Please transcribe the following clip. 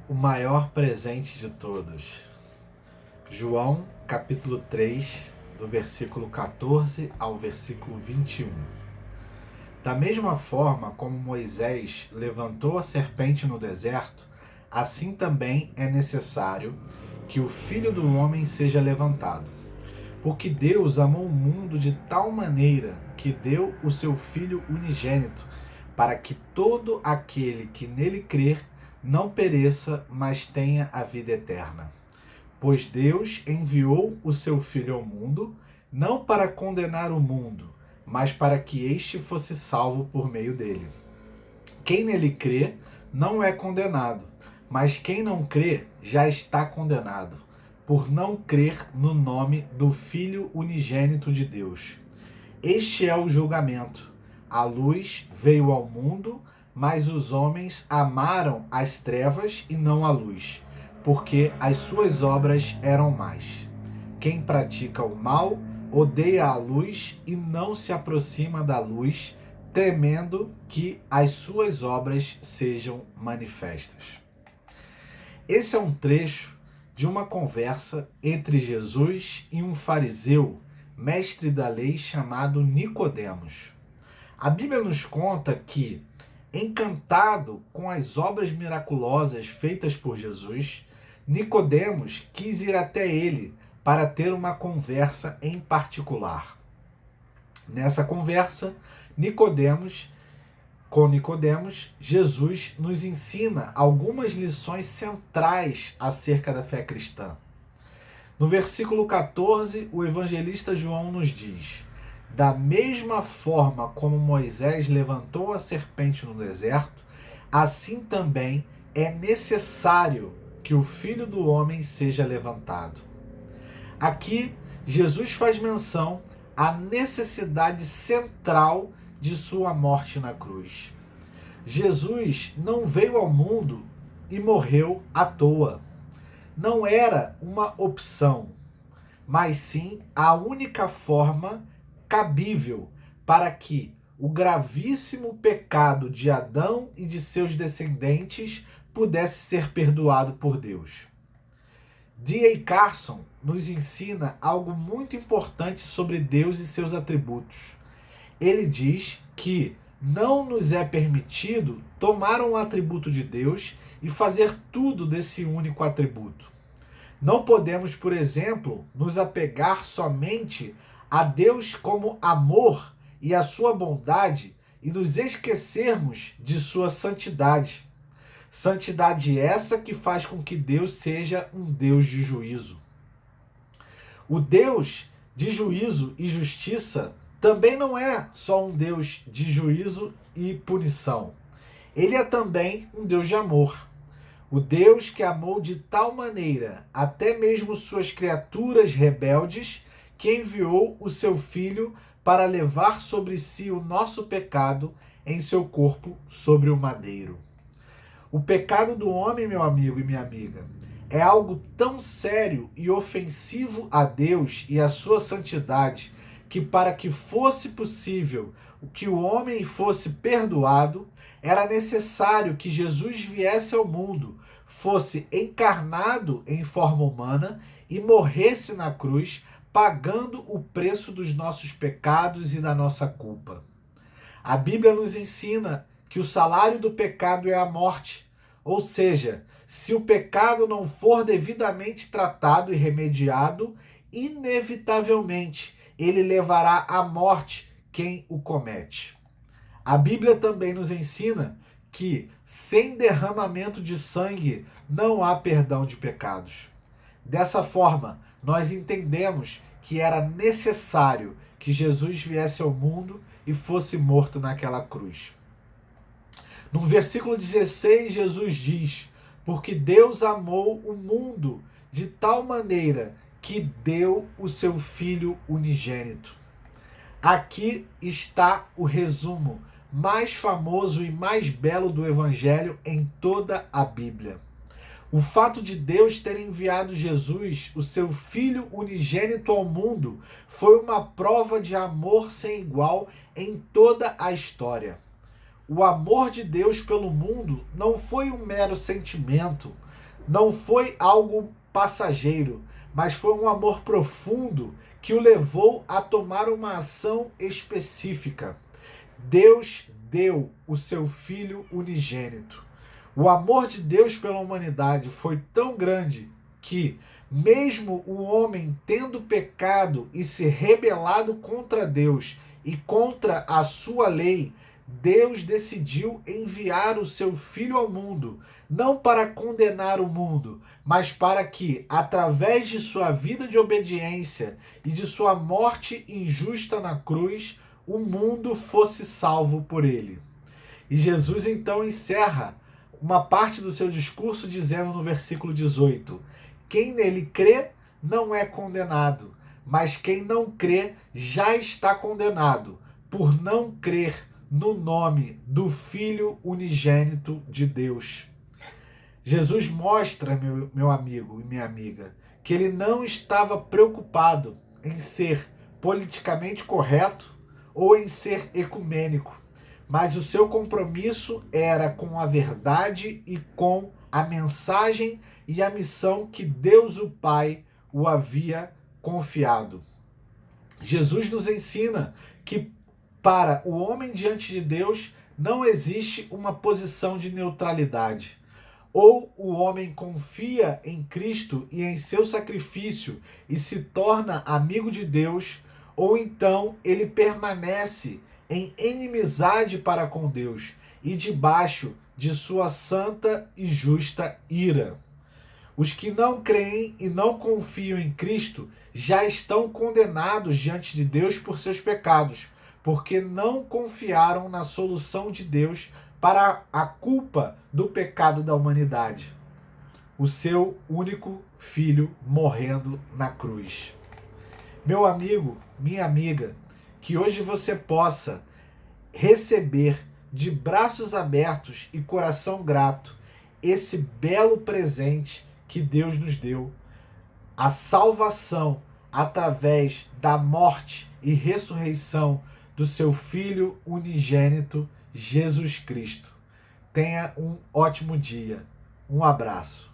O maior presente de todos. João, capítulo 3, do versículo 14 ao versículo 21. Da mesma forma como Moisés levantou a serpente no deserto, assim também é necessário que o Filho do Homem seja levantado. Porque Deus amou o mundo de tal maneira que deu o seu Filho unigênito, para que todo aquele que nele crer não pereça, mas tenha a vida eterna. Pois Deus enviou o seu Filho ao mundo, não para condenar o mundo, mas para que este fosse salvo por meio dele. Quem nele crê não é condenado, mas quem não crê já está condenado, por não crer no nome do Filho unigênito de Deus. Este é o julgamento. A luz veio ao mundo, mas os homens amaram as trevas e não a luz, porque as suas obras eram más. Quem pratica o mal odeia a luz e não se aproxima da luz, temendo que as suas obras sejam manifestas. Esse é um trecho de uma conversa entre Jesus e um fariseu, mestre da lei chamado Nicodemos. A Bíblia nos conta que, encantado com as obras miraculosas feitas por Jesus, Nicodemos quis ir até ele para ter uma conversa em particular. Nessa conversa, com Nicodemos, Jesus nos ensina algumas lições centrais acerca da fé cristã. No versículo 14, o evangelista João nos diz: da mesma forma como Moisés levantou a serpente no deserto, assim também é necessário que o Filho do Homem seja levantado. Aqui, Jesus faz menção à necessidade central de sua morte na cruz. Jesus não veio ao mundo e morreu à toa. Não era uma opção, mas sim a única forma cabível para que o gravíssimo pecado de Adão e de seus descendentes pudesse ser perdoado por Deus. D.A. Carson nos ensina algo muito importante sobre Deus e seus atributos. Ele diz que não nos é permitido tomar um atributo de Deus e fazer tudo desse único atributo. Não podemos, por exemplo, nos apegar somente a Deus como amor e a sua bondade e nos esquecermos de sua santidade. Santidade essa que faz com que Deus seja um Deus de juízo. O Deus de juízo e justiça também não é só um Deus de juízo e punição. Ele é também um Deus de amor. O Deus que amou de tal maneira até mesmo suas criaturas rebeldes, que enviou o seu Filho para levar sobre si o nosso pecado em seu corpo sobre o madeiro. O pecado do homem, meu amigo e minha amiga, é algo tão sério e ofensivo a Deus e a sua santidade, que para que fosse possível que o homem fosse perdoado, era necessário que Jesus viesse ao mundo, fosse encarnado em forma humana e morresse na cruz, pagando o preço dos nossos pecados e da nossa culpa. A Bíblia nos ensina que o salário do pecado é a morte, ou seja, se o pecado não for devidamente tratado e remediado, inevitavelmente ele levará à morte quem o comete. A Bíblia também nos ensina que sem derramamento de sangue não há perdão de pecados. Dessa forma, nós entendemos que era necessário que Jesus viesse ao mundo e fosse morto naquela cruz. No versículo 16, Jesus diz: porque Deus amou o mundo de tal maneira que deu o seu Filho unigênito. Aqui está o resumo mais famoso e mais belo do Evangelho em toda a Bíblia. O fato de Deus ter enviado Jesus, o seu Filho unigênito ao mundo, foi uma prova de amor sem igual em toda a história. O amor de Deus pelo mundo não foi um mero sentimento, Não foi algo passageiro, mas foi um amor profundo que o levou a tomar uma ação específica. Deus deu o seu Filho unigênito. O amor de Deus pela humanidade foi tão grande que, mesmo o homem tendo pecado e se rebelado contra Deus e contra a sua lei, Deus decidiu enviar o seu Filho ao mundo, não para condenar o mundo, mas para que, através de sua vida de obediência e de sua morte injusta na cruz, o mundo fosse salvo por ele. E Jesus então encerra uma parte do seu discurso dizendo no versículo 18: quem nele crê não é condenado, mas quem não crê já está condenado, por não crer no nome do Filho unigênito de Deus. Jesus mostra, meu amigo e minha amiga, que ele não estava preocupado em ser politicamente correto ou em ser ecumênico, mas o seu compromisso era com a verdade e com a mensagem e a missão que Deus o Pai o havia confiado. Jesus nos ensina que para o homem diante de Deus não existe uma posição de neutralidade. Ou o homem confia em Cristo e em seu sacrifício e se torna amigo de Deus, ou então ele permanece em inimizade para com Deus e debaixo de sua santa e justa ira. Os que não creem e não confiam em Cristo já estão condenados diante de Deus por seus pecados, porque não confiaram na solução de Deus para a culpa do pecado da humanidade. O seu único filho morrendo na cruz. Meu amigo, minha amiga, que hoje você possa receber de braços abertos e coração grato esse belo presente que Deus nos deu, a salvação através da morte e ressurreição do seu Filho unigênito, Jesus Cristo. Tenha um ótimo dia. Um abraço.